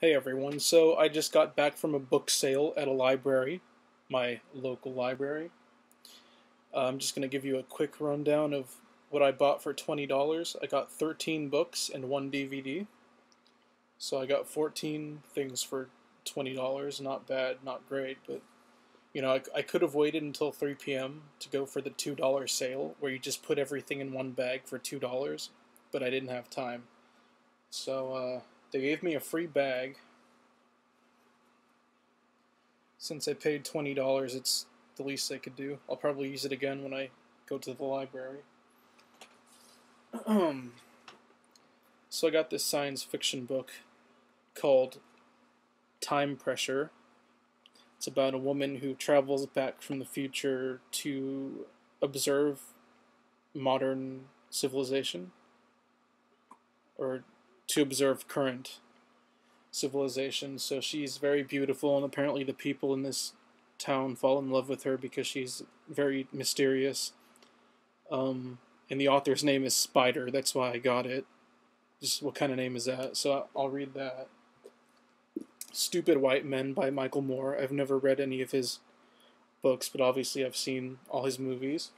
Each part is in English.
Hey everyone, so I just got back from a book sale at a library, my local library. I'm just going to give you a quick rundown of what I bought for $20. I got 13 books and one DVD. So I got 14 things for $20. Not bad, not great, but I could have waited until 3 p.m. to go for the $2 sale where you just put everything in one bag for $2, but I didn't have time. So they gave me a free bag. Since I paid $20, it's the least I could do. I'll probably use it again when I go to the library. So I got this science fiction book called Time Pressure. It's about a woman who travels back from the future to observe modern civilization, or to observe current civilization. So she's very beautiful, and apparently the people in this town fall in love with her because she's very mysterious. And the author's name is Spider. That's why I got it. Just what kind of name is that? So I'll read that. Stupid White Men by Michael Moore. I've never read any of his books, but obviously I've seen all his movies.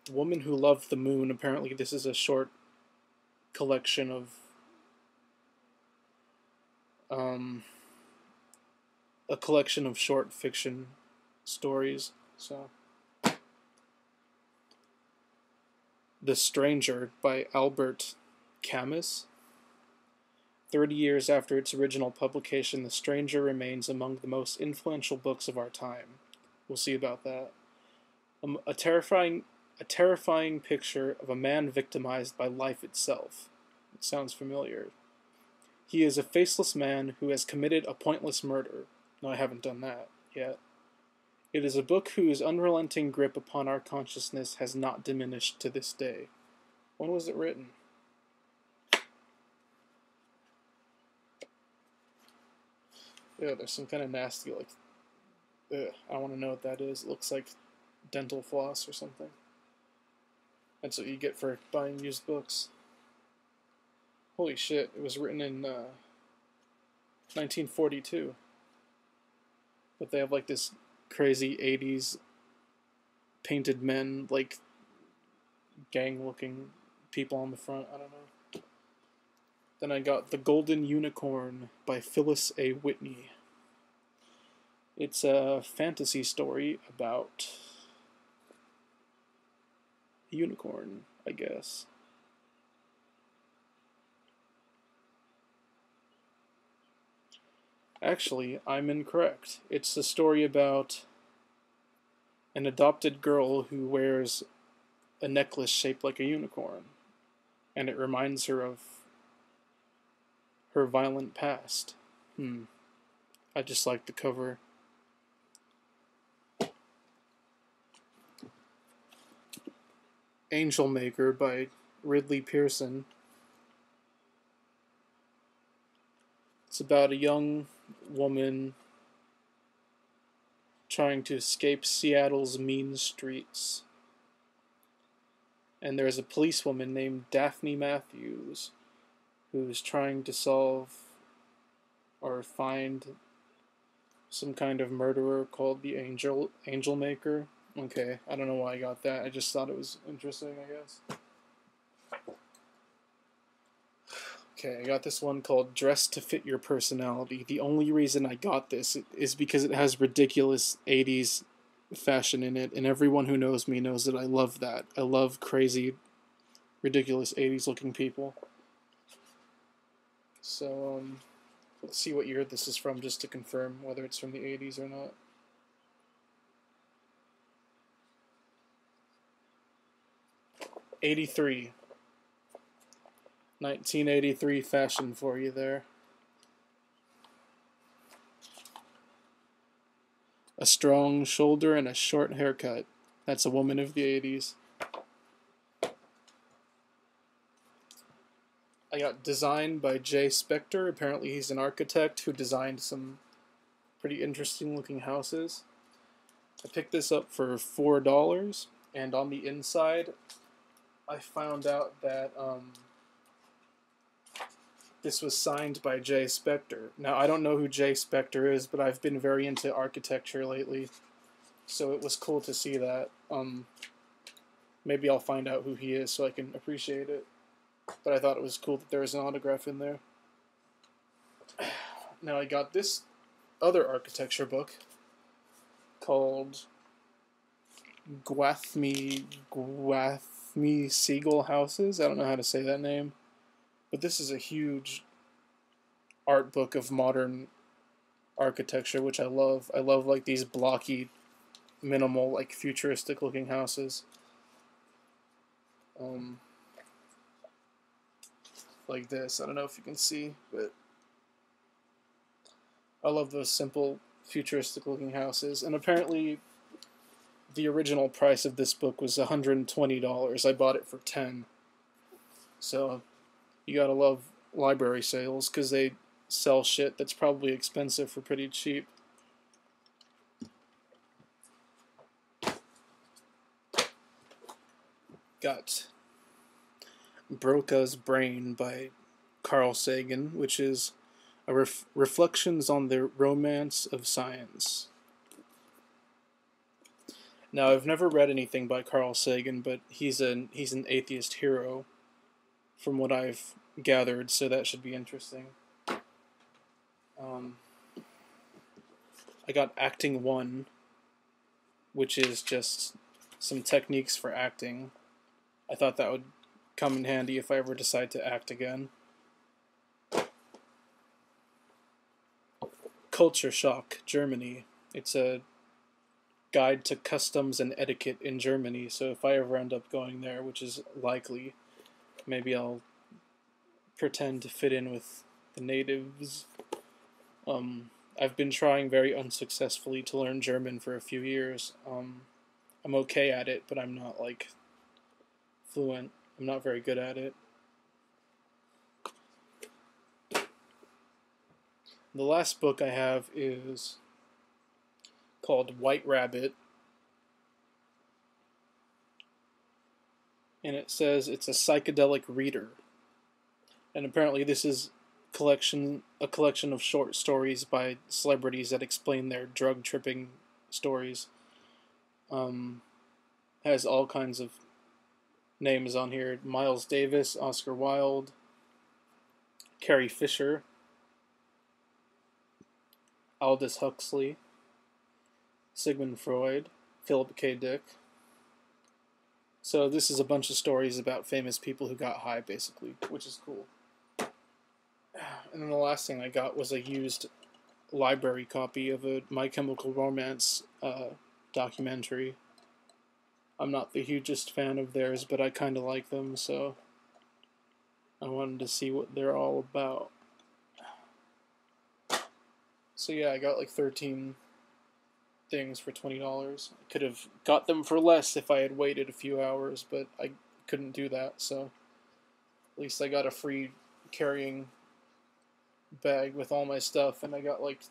The Woman Who Loved the Moon. Apparently this is a short collection of a collection of short fiction stories. So The Stranger by Albert Camus. 30 years after its original publication, The Stranger remains among the most influential books of our time. We'll see about that. A terrifying picture of a man victimized by life itself. It sounds familiar. He is a faceless man who has committed a pointless murder. No, I haven't done that yet. It is a book whose unrelenting grip upon our consciousness has not diminished to this day. When was it written? Yeah, there's some kind of nasty, I don't want to know what that is. It looks like dental floss or something. That's what you get for buying used books. Holy shit, it was written in 1942. But they have this crazy 80s painted men, gang looking people on the front. I don't know. Then I got The Golden Unicorn by Phyllis A. Whitney. It's a fantasy story about a unicorn, I guess. Actually, I'm incorrect. It's a story about an adopted girl who wears a necklace shaped like a unicorn, and it reminds her of her violent past. I just like the cover. Angel Maker by Ridley Pearson. It's about a young woman trying to escape Seattle's mean streets. And there's a policewoman named Daphne Matthews who's trying to solve or find some kind of murderer called the Angel Maker. Okay, I don't know why I got that. I just thought it was interesting, I guess. Okay, I got this one called Dress to Fit Your Personality. The only reason I got this is because it has ridiculous 80s fashion in it, and everyone who knows me knows that I love that. I love crazy, ridiculous 80s looking people. So, let's see what year this is from just to confirm whether it's from the 80s or not. '83. 1983 fashion for you there. A strong shoulder and a short haircut. That's a woman of the 80s. I got Designed by Jay Spector. Apparently he's an architect who designed some pretty interesting looking houses. I picked this up for $4, and on the inside I found out that this was signed by Jay Spector. Now, I don't know who Jay Spector is, but I've been very into architecture lately, so it was cool to see that. Maybe I'll find out who he is so I can appreciate it. But I thought it was cool that there was an autograph in there. Now I got this other architecture book called Gwathmey Siegel Houses. I don't know how to say that name. But this is a huge art book of modern architecture, which I love. I love like these blocky, minimal, like futuristic looking houses. Like this. I don't know if you can see, but I love those simple, futuristic looking houses. And apparently the original price of this book was $120. I bought it for $10. So you gotta love library sales, because they sell shit that's probably expensive for pretty cheap. Got Broca's Brain by Carl Sagan, which is a reflections on the romance of science. Now, I've never read anything by Carl Sagan, but he's an atheist hero, from what I've gathered, so that should be interesting. I got Acting 1, which is just some techniques for acting. I thought that would come in handy if I ever decide to act again. Culture Shock, Germany. It's a guide to customs and etiquette in Germany, so if I ever end up going there, which is likely, maybe I'll pretend to fit in with the natives. I've been trying very unsuccessfully to learn German for a few years. I'm okay at it, but I'm not, like, fluent. I'm not very good at it. The last book I have is called White Rabbit, and it says it's a psychedelic reader. And apparently this is a collection of short stories by celebrities that explain their drug tripping stories. Has all kinds of names on here: Miles Davis, Oscar Wilde, Carrie Fisher, Aldous Huxley, Sigmund Freud, Philip K. Dick. So this is a bunch of stories about famous people who got high, basically, which is cool. And then the last thing I got was a used library copy of a My Chemical Romance documentary. I'm not the hugest fan of theirs, but I kind of like them, so I wanted to see what they're all about. So yeah, I got like 13 things for $20. I could have got them for less if I had waited a few hours, but I couldn't do that, so at least I got a free carrying bag with all my stuff, and I got like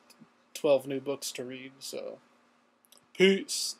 12 new books to read, so peace.